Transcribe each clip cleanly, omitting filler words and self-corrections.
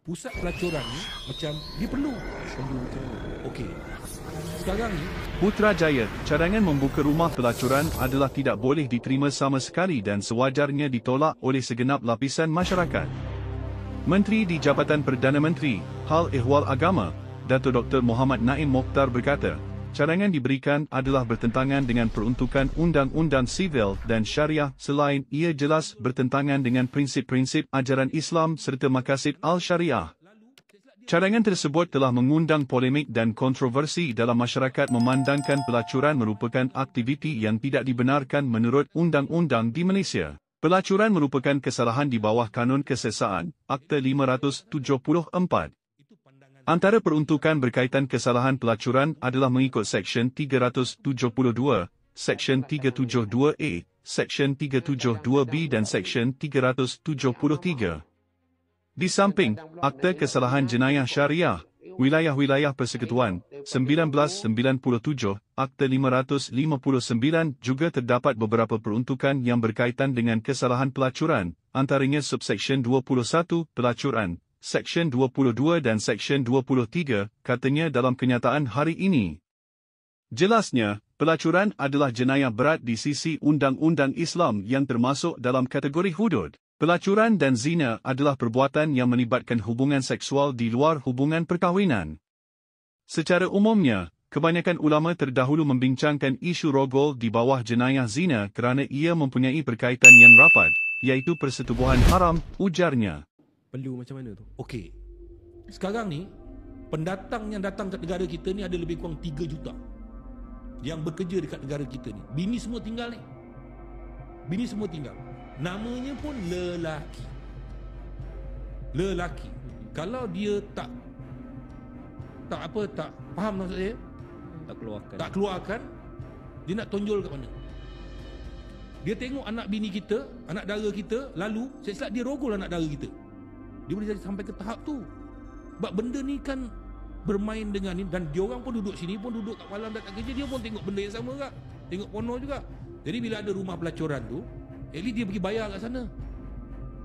pusat pelacuran ni macam dia perlu okey. Sekarang ni Putrajaya, cadangan membuka rumah pelacuran adalah tidak boleh diterima sama sekali dan sewajarnya ditolak oleh segenap lapisan masyarakat. Menteri di Jabatan Perdana Menteri, Hal Ehwal Agama, Datuk Dr. Muhammad Naim Mokhtar berkata, cadangan diberikan adalah bertentangan dengan peruntukan Undang-Undang Sivil dan Syariah selain ia jelas bertentangan dengan prinsip-prinsip ajaran Islam serta maqasid Al-Syariah. Cadangan tersebut telah mengundang polemik dan kontroversi dalam masyarakat memandangkan pelacuran merupakan aktiviti yang tidak dibenarkan menurut undang-undang di Malaysia. Pelacuran merupakan kesalahan di bawah Kanun Kesesaan, Akta 574. Antara peruntukan berkaitan kesalahan pelacuran adalah mengikut Seksyen 372, Seksyen 372A, Seksyen 372B dan Seksyen 373. Di samping, Akta Kesalahan Jenayah Syariah, Wilayah-Wilayah Persekutuan, 1997, Akta 559 juga terdapat beberapa peruntukan yang berkaitan dengan kesalahan pelacuran, antaranya Subseksyen 21, Pelacuran, Seksyen 22 dan Seksyen 23, katanya dalam kenyataan hari ini. Jelasnya, pelacuran adalah jenayah berat di sisi undang-undang Islam yang termasuk dalam kategori hudud. Pelacuran dan zina adalah perbuatan yang melibatkan hubungan seksual di luar hubungan perkahwinan. Secara umumnya, kebanyakan ulama terdahulu membincangkan isu rogol di bawah jenayah zina kerana ia mempunyai berkaitan yang rapat, iaitu persetubuhan haram, ujarnya. Perlu macam mana tu? okey. Sekarang ni pendatang yang datang ke negara kita ni ada lebih kurang 3 juta yang bekerja dekat negara kita ni. Bini semua tinggal ni. Bini semua tinggal. Namanya pun lelaki. Lelaki. Kalau dia tak faham maksud saya, tak keluarkan, dia nak tonjol kat mana? Dia tengok anak bini kita, anak dara kita, lalu saya silap dia rogol anak dara kita. Dia boleh sampai ke tahap tu. Sebab benda ni kan bermain dengan ni, dan dia orang pun duduk sini, pun duduk kat malam datang kerja, dia pun tengok benda yang sama juga. Tengok porno juga. Jadi bila ada rumah pelacuran tu, at least dia pergi bayar kat sana.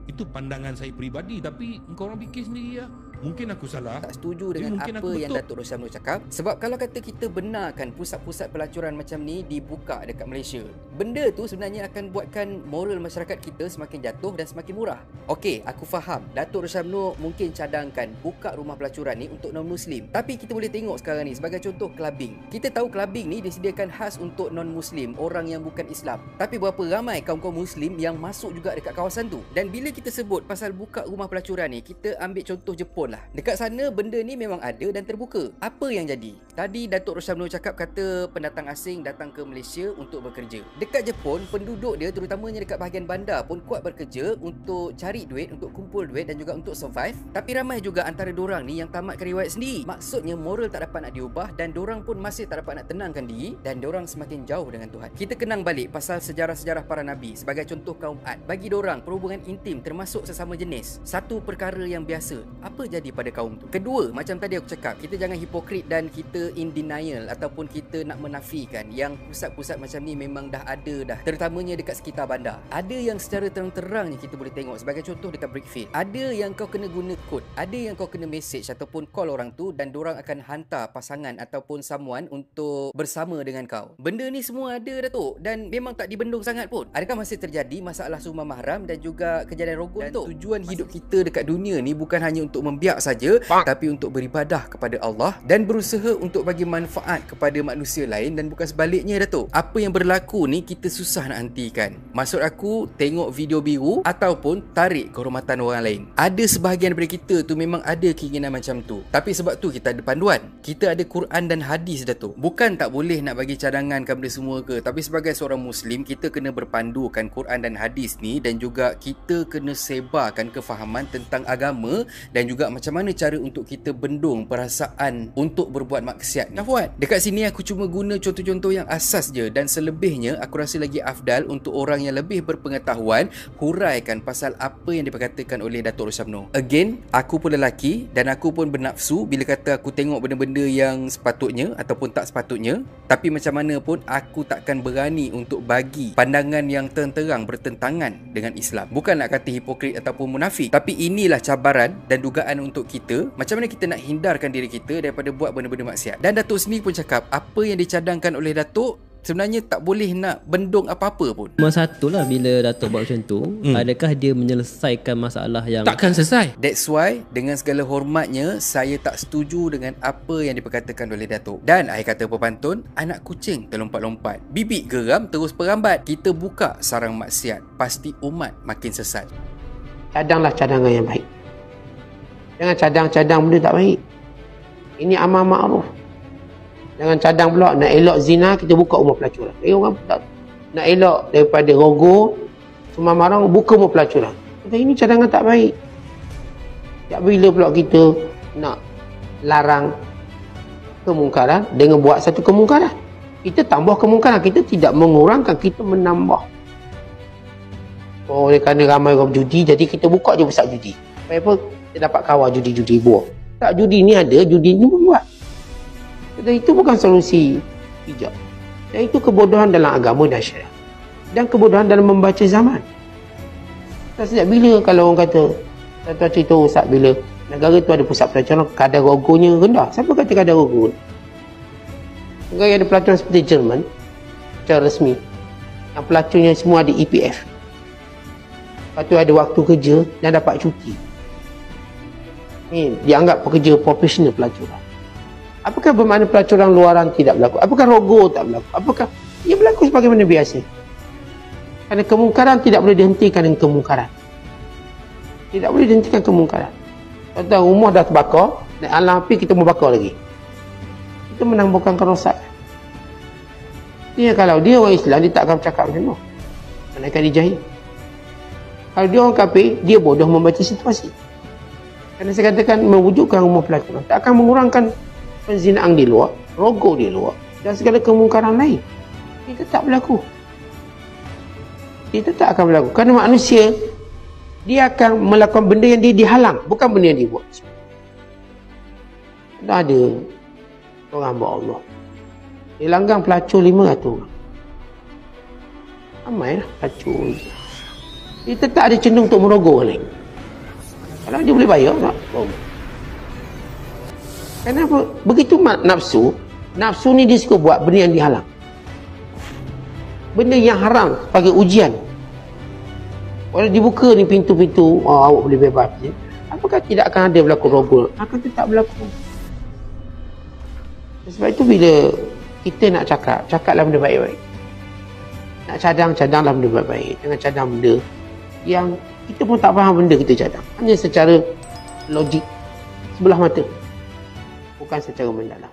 Itu pandangan saya peribadi, tapi engkau orang fikir sendiri lah. Mungkin aku salah. Tak setuju dengan apa yang Datuk Rosyamno cakap. Sebab kalau kata kita benarkan pusat-pusat pelacuran macam ni dibuka dekat Malaysia, benda tu sebenarnya akan buatkan moral masyarakat kita semakin jatuh dan semakin murah. Okey, aku faham Datuk Rosyamno mungkin cadangkan buka rumah pelacuran ni untuk non-Muslim. Tapi kita boleh tengok sekarang ni sebagai contoh clubbing. Kita tahu clubbing ni disediakan khas untuk non-Muslim, orang yang bukan Islam. Tapi berapa ramai kaum-kaum Muslim yang masuk juga dekat kawasan tu. Dan bila kita sebut pasal buka rumah pelacuran ni, kita ambil contoh Jepun lah. Dekat sana benda ni memang ada dan terbuka. Apa yang jadi? Tadi Datuk Rosyamno cakap kata pendatang asing datang ke Malaysia untuk bekerja. Dekat Jepun, penduduk dia terutamanya dekat bahagian bandar pun kuat bekerja untuk cari duit, untuk kumpul duit dan juga untuk survive. Tapi ramai juga antara dorang ni yang tamatkan riwayat sendiri. Maksudnya moral tak dapat nak diubah dan dorang pun masih tak dapat nak tenangkan diri dan dorang semakin jauh dengan Tuhan. Kita kenang balik pasal sejarah-sejarah para nabi. Sebagai contoh kaum Ad, bagi dorang perhubungan intim termasuk sesama jenis satu perkara yang biasa. Apa jadi pada kaum tu? Kedua, macam tadi aku cakap, kita jangan hipokrit dan kita in denial ataupun kita nak menafikan yang pusat-pusat macam ni memang dah ada dah, terutamanya dekat sekitar bandar. Ada yang secara terang-terangnya kita boleh tengok, sebagai contoh dekat Brickfield. Ada yang kau kena guna kod, ada yang kau kena message ataupun call orang tu dan dorang akan hantar pasangan ataupun someone untuk bersama dengan kau. Benda ni semua ada Datuk dan memang tak dibendung sangat pun. Adakah masih terjadi masalah sumber mahram dan juga kejadian rogol tu? Tujuan hidup kita dekat dunia ni bukan hanya untuk membiak saja, tapi untuk beribadah kepada Allah dan berusaha untuk bagi manfaat kepada manusia lain dan bukan sebaliknya Datuk. Apa yang berlaku ni kita susah nak hentikan. Maksud aku, tengok video biru ataupun tarik kehormatan orang lain. Ada sebahagian daripada kita tu memang ada keinginan macam tu. Tapi sebab tu kita ada panduan. Kita ada Quran dan hadis Datuk. Bukan tak boleh nak bagi cadangan ke benda semua ke, tapi sebagai seorang Muslim kita kena berpandukan Quran dan hadis ni dan juga kita kena sebarkan kefahaman tentang agama dan juga macam mana cara untuk kita bendung perasaan untuk berbuat maksiat ni. Fuad, dekat sini aku cuma guna contoh-contoh yang asas je dan selebihnya aku rasa lagi afdal untuk orang yang lebih berpengetahuan huraikan pasal apa yang diperkatakan oleh Datuk Rosyamno. Again, aku pun lelaki dan aku pun bernafsu bila kata aku tengok benda-benda yang sepatutnya ataupun tak sepatutnya, tapi macam mana pun aku takkan berani untuk bagi pandangan yang terang-terang bertentangan dengan Islam. Bukan nak kata hipokrit ataupun munafik, tapi inilah cabaran dan dugaan untuk kita, macam mana kita nak hindarkan diri kita daripada buat benda-benda maksiat. Dan Datuk sendiri pun cakap apa yang dicadangkan oleh Datuk sebenarnya tak boleh nak bendung apa-apa pun. Nombor satu lah, bila Datuk buat macam tu, adakah dia menyelesaikan masalah yang Takkan selesai. That's why dengan segala hormatnya, saya tak setuju dengan apa yang diperkatakan oleh Datuk. Dan akhir kata pepantun, anak kucing terlompat-lompat, bibik geram terus perambat. Kita buka sarang maksiat, pasti umat makin sesat. Cadanglah cadangan yang baik. Jangan cadang-cadang benda tak baik. Ini amal ma'ruf. Jangan cadang pula nak elok zina, kita buka rumah pelacuran. Orang tak nak elok daripada rogo, semua marang, buka rumah pelacuran. Kata ini cadangan tak baik. Tak bila pula kita nak larang kemungkaran dengan buat satu kemungkaran. Kita tambah kemungkaran, kita tidak mengurangkan, kita menambah. Oleh kerana ramai orang judi, jadi kita buka je pusat judi. Supaya apa? Kita dapat kawal judi-judi buah. Tak, judi ni ada, judi ni pun buat. Dan itu bukan solusi bijak. Dan itu kebodohan dalam agama dan syariat. Dan kebodohan dalam membaca zaman. Dan sejak bila kalau orang kata, tuan-tuan cerita Ustaz, bila negara tu ada pusat pelacuran, kadar rogonya rendah. Siapa kata kadar rogo? Negara ada pelacuran seperti Jerman, secara resmi, yang pelacurnya semua ada EPF. Lepas tu ada waktu kerja dan dapat cuti. Ini dianggap pekerja profesional pelacuran. Apakah bermakna pelacuran luaran tidak berlaku? Apakah rogo tak berlaku? Apakah ia berlaku sebagaimana biasa? Kerana kemungkaran tidak boleh dihentikan dengan kemungkaran. Tidak boleh dihentikan kemungkaran. Contoh rumah dah terbakar, naik alam api kita mau bakar lagi. Itu menambahkan kerosakan. Dia kalau dia orang Islam, dia tak akan bercakap macam tu. Mana akan dijahil. Kalau dia orang kafir, dia bodoh membaca situasi. Kerana saya katakan mewujudkan rumah pelacuran tak akan mengurangkan penzinaan di luar, rogo di luar dan segala kemungkaran lain. Itu tak berlaku. Itu tak akan berlaku. Kerana manusia, dia akan melakukan benda yang dia dihalang, bukan benda yang dia buat. Tak ada orang hamba Allah. Dia langgang pelacur 500 orang. Ramai lah pelacur. Dia tetap ada cenderung untuk merogoh orang lain. Kalau dia boleh bayar, tak? Kenapa? Begitu nafsu. Nafsu ni dia suka buat benda yang dihalang. Benda yang haram sebagai ujian. Kalau dibuka ni pintu-pintu, awak boleh bebas. Apakah tidak akan ada berlaku rogo? Akan tetap berlaku. Sebab itu bila kita nak cakaplah benda baik-baik. Nak cadang-cadanglah benda baik-baik. Jangan cadang benda yang kita pun tak faham benda kita cadang. Hanya secara logik sebelah mata. Bukan secara mendalam.